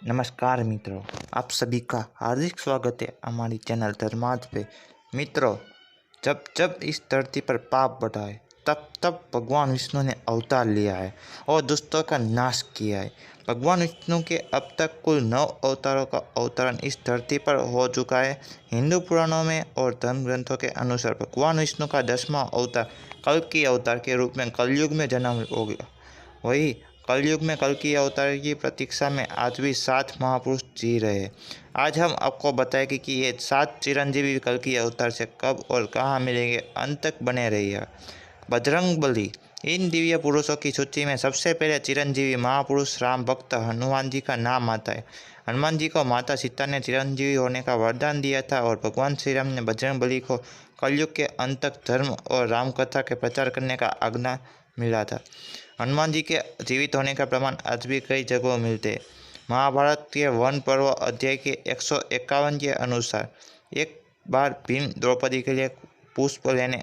नमस्कार मित्रों, आप सभी का हार्दिक स्वागत है हमारी चैनल धर्मार्थ पे। मित्रों, जब जब इस धरती पर पाप बढ़ा है तब तब भगवान विष्णु ने अवतार लिया है और दुष्टों का नाश किया है। भगवान विष्णु के अब तक कुल 9 अवतारों का अवतरण इस धरती पर हो चुका है। हिंदू पुराणों में और धर्म ग्रंथों के अनुसार भगवान विष्णु का 10वां अवतार कल्कि अवतार के रूप में कलयुग में जन्म हो गया। वही कलयुग में कल्कि अवतार की प्रतीक्षा में आज भी 7 महापुरुष जी रहे हैं। आज हम आपको बताएंगे कि ये 7 चिरंजीवी कल्कि अवतार से कब और कहाँ मिलेंगे। अंत तक बने रहिए। बजरंगबली, इन दिव्य पुरुषों की सूची में सबसे पहले चिरंजीवी महापुरुष राम भक्त हनुमान जी का नाम आता है। हनुमान जी को माता सीता ने चिरंजीवी होने का वरदान दिया था और भगवान श्री राम ने बजरंगबली को कलयुग के अंत तक धर्म और राम कथा के प्रचार करने का आज्ञा मिला था। हनुमान जी के जीवित होने का प्रमाण आज भी कई जगहों मिलते हैं। महाभारत के वन पर्व अध्याय के 151 के अनुसार एक बार भीम द्रौपदी के लिए पुष्प लेने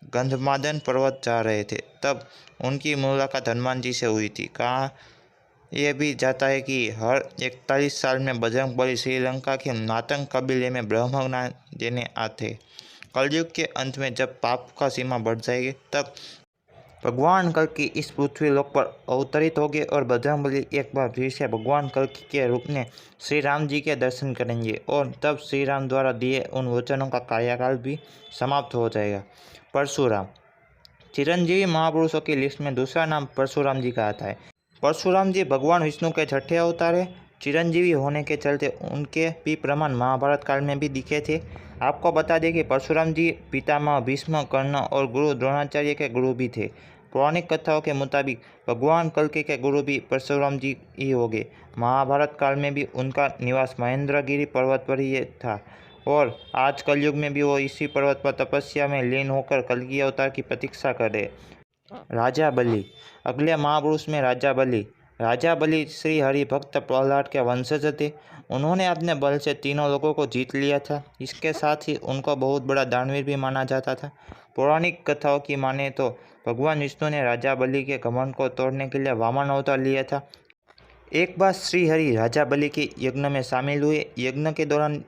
गंधमादन पर्वत जा रहे थे, तब उनकी मुलाकात हनुमान जी से हुई थी। कहा यह भी जाता है कि हर 41 साल में बजरंगबली श्रीलंका के नातंग कबीले में ब्रह्मज्ञान देने आते। कलयुग के अंत में जब पाप का सीमा बढ़ जाएगी तब भगवान कल्कि इस पृथ्वी लोक पर अवतरित होंगे और बजरंगबली एक बार फिर से भगवान कल्कि के रूप में श्री राम जी के दर्शन करेंगे और तब श्री राम द्वारा दिए उन वचनों का कार्यकाल भी समाप्त हो जाएगा। परशुराम, चिरंजीवी महापुरुषों की लिस्ट में दूसरा नाम परशुराम जी का आता है। परशुराम जी भगवान विष्णु के छठे अवतार है। चिरंजीवी होने के चलते उनके भी प्रमाण महाभारत काल में भी दिखे थे। आपको बता दें कि परशुराम जी पितामह भीष्म, कर्ण और गुरु द्रोणाचार्य के गुरु भी थे। पौराणिक कथाओं के मुताबिक भगवान कल्कि के गुरु भी परशुराम जी ही होंगे। महाभारत काल में भी उनका निवास महेंद्रगिरी पर्वत पर ही था और आज कलयुग में भी वो इसी पर्वत पर तपस्या में लीन होकर कल्कि अवतार की प्रतीक्षा कर रहे। राजा बलि, अगले महापुरुष में राजा बलि श्री हरि भक्त प्रहलाद के वंशज थे। उन्होंने अपने बल से तीनों लोगों को जीत लिया था। इसके साथ ही उनको बहुत बड़ा दानवीर भी माना जाता था। पौराणिक कथाओं की माने तो भगवान विष्णु ने राजा बलि के घमंड को तोड़ने के लिए वामन अवतार लिया था। एक बार श्री हरि राजा बलि के यज्ञ में शामिल हुए। यज्ञ के दौरान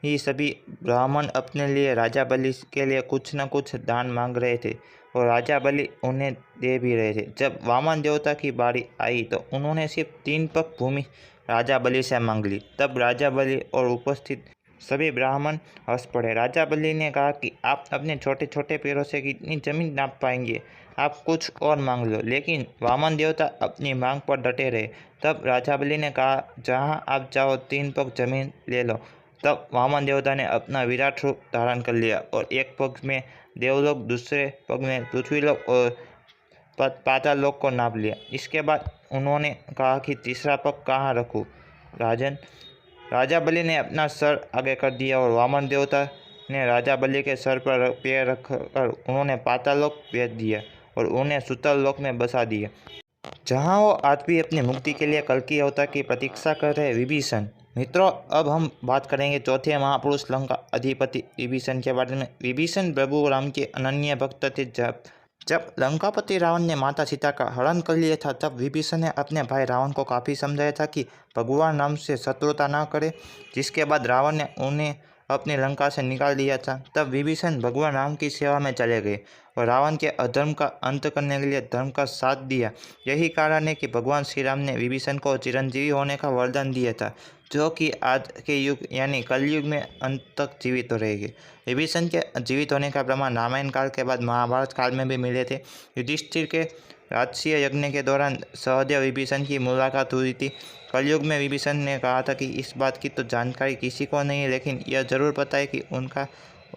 ही सभी ब्राह्मण अपने लिए राजा बलि के लिए कुछ न कुछ दान मांग रहे थे और राजा बलि उन्हें दे भी रहे थे। जब वामन देवता की बारी आई तो उन्होंने सिर्फ 3 पग भूमि राजा बलि से मांग ली। तब राजा बलि और उपस्थित सभी ब्राह्मण हंस पड़े। राजा बलि ने कहा कि आप अपने छोटे छोटे पैरों से कितनी जमीन नाप पाएंगे, आप कुछ और मांग लो। लेकिन वामन देवता अपनी मांग पर डटे रहे। तब राजा बलि ने कहा, जहाँ आप चाहो 3 पग जमीन ले लो। तब वामन देवता ने अपना विराट रूप धारण कर लिया और एक पग में देवलोक, दूसरे पग में पृथ्वीलोक और पाताल लोक को नाप लिया। इसके बाद उन्होंने कहा कि तीसरा पग कहाँ रखूँ। राजा बलि ने अपना सर आगे कर दिया और वामन देवता ने राजा बलि के सर पर पैर रखकर उन्होंने पाताल लोक भेज दिया और उन्हें सुतल लोक में बसा दिया, जहाँ वो आज भी अपनी मुक्ति के लिए कल्कि अवतार की प्रतीक्षा कर रहे। विभीषण, मित्रों, अब हम बात करेंगे चौथे महापुरुष लंका अधिपति विभीषण के बारे में। विभीषण प्रभु राम के अनन्य भक्त थे। जब लंकापति रावण ने माता सीता का हरण कर लिया था, तब विभीषण ने अपने भाई रावण को काफ़ी समझाया था कि भगवान राम से शत्रुता न करे, जिसके बाद रावण ने उन्हें अपनी लंका से निकाल दिया था। तब विभीषण भगवान राम की सेवा में चले गए और रावण के अधर्म का अंत करने के लिए धर्म का साथ दिया। यही कारण है कि भगवान श्री राम ने विभीषण को चिरंजीवी होने का वरदान दिया था, जो कि आज के युग यानी कलयुग में अंत तक जीवित रहेगी। विभीषण के जीवित होने का प्रमाण रामायण काल के बाद महाभारत काल में भी मिले थे। युधिष्ठिर के राजसीय यज्ञ के दौरान सहदेव विभीषण की मुलाकात हुई थी। कलयुग में विभीषण ने कहा था कि इस बात की तो जानकारी किसी को नहीं है, लेकिन यह जरूर पता है कि उनका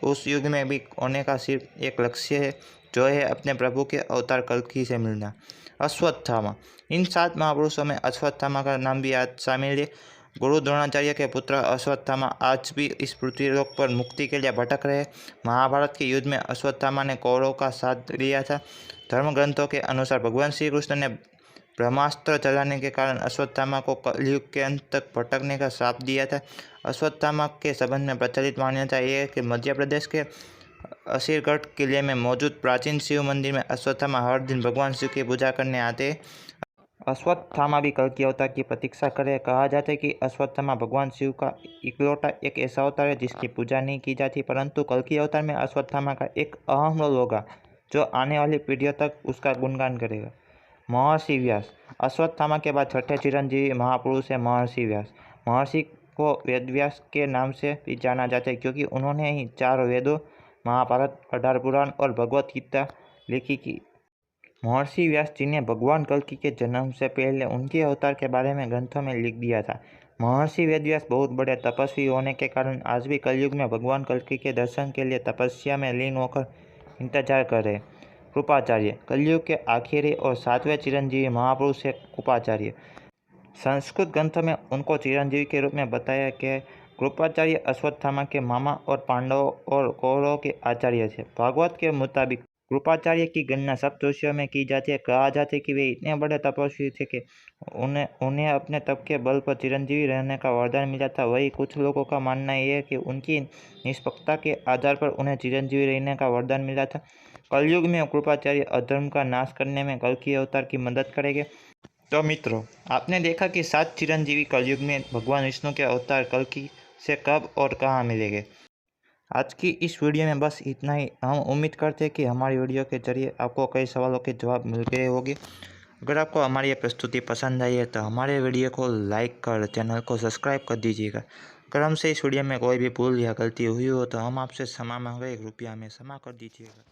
उस युग में भी होने का सिर्फ एक लक्ष्य है, जो है अपने प्रभु के अवतार कल्कि से मिलना। अश्वत्थामा, इन 7 महापुरुषों में अश्वत्थामा का नाम भी आज शामिल है। गुरु द्रोणाचार्य के पुत्र अश्वत्थामा आज भी इस पृथ्वीलोक पर मुक्ति के लिए भटक रहे। महाभारत के युद्ध में अश्वत्थामा ने कौरवों का साथ लिया था। धर्म ग्रंथों के अनुसार भगवान श्री कृष्ण ने ब्रह्मास्त्र चलाने के कारण अश्वत्थामा को कलयुग के अंत तक भटकने का श्राप दिया था। अश्वत्थामा के संबंध में प्रचलित मान्यता यह है कि मध्य प्रदेश के असीरगढ़ किले में मौजूद प्राचीन शिव मंदिर में अश्वत्थामा हर दिन भगवान शिव की पूजा करने आते हैं। अश्वत्थामा भी कल्कि अवतार की प्रतीक्षा करे। कहा जाता है कि अश्वत्थामा भगवान शिव का इकलौता एक ऐसा अवतार है जिसकी पूजा नहीं की जाती, परंतु कल्कि अवतार में अश्वत्थामा का एक अहम रोल होगा जो आने वाली पीढ़ियों तक उसका गुणगान करेगा। महर्षि व्यास। अश्वत्थामा के बाद छठे चिरंजीवी महापुरुष है महर्षि व्यास। महर्षि को वेदव्यास के नाम से भी जाना जाता है क्योंकि उन्होंने ही 4 वेदों, महाभारत, 18 पुराण और भगवत गीता लिखी की। महर्षि व्यास जी ने भगवान कल्कि के जन्म से पहले उनके अवतार के बारे में ग्रंथों में लिख दिया था। महर्षि वेदव्यास बहुत बड़े तपस्वी होने के कारण आज भी कलयुग में भगवान कल्कि के दर्शन के लिए तपस्या में लीन होकर इंतजार कर रहे। कृपाचार्य। कलयुग के आखिरी और 7वें चिरंजीवी महापुरुष है कृपाचार्य। संस्कृत ग्रंथों में उनको चिरंजीवी के रूप में बताया गया है। कृपाचार्य अश्वत्थामा के मामा और पांडवों और कौरवों के आचार्य थे। भागवत के मुताबिक कृपाचार्य की गणना सप्तऋषियों में की जाती है। कहा जाता है कि वे इतने बड़े तपस्वी थे कि उन्हें अपने तप के बल पर चिरंजीवी रहने का वरदान मिला था। वहीं कुछ लोगों का मानना यह है कि उनकी निष्पक्षता के आधार पर उन्हें चिरंजीवी रहने का वरदान मिला था। कलयुग में कृपाचार्य अधर्म का नाश करने में कल्कि अवतार की मदद करेंगे। तो मित्रों, आपने देखा कि 7 चिरंजीवी कलयुग में भगवान विष्णु के अवतार कल्कि से कब और कहाँ मिलेंगे। आज की इस वीडियो में बस इतना ही। हम उम्मीद करते हैं कि हमारी वीडियो के जरिए आपको कई सवालों के जवाब मिल गए होंगे। अगर आपको हमारी ये प्रस्तुति पसंद आई है तो हमारे वीडियो को लाइक कर चैनल को सब्सक्राइब कर दीजिएगा। अगर हमसे इस वीडियो में कोई भी भूल या गलती हुई हो तो हम आपसे क्षमा मांग रहे, कृपया हमें क्षमा कर दीजिएगा।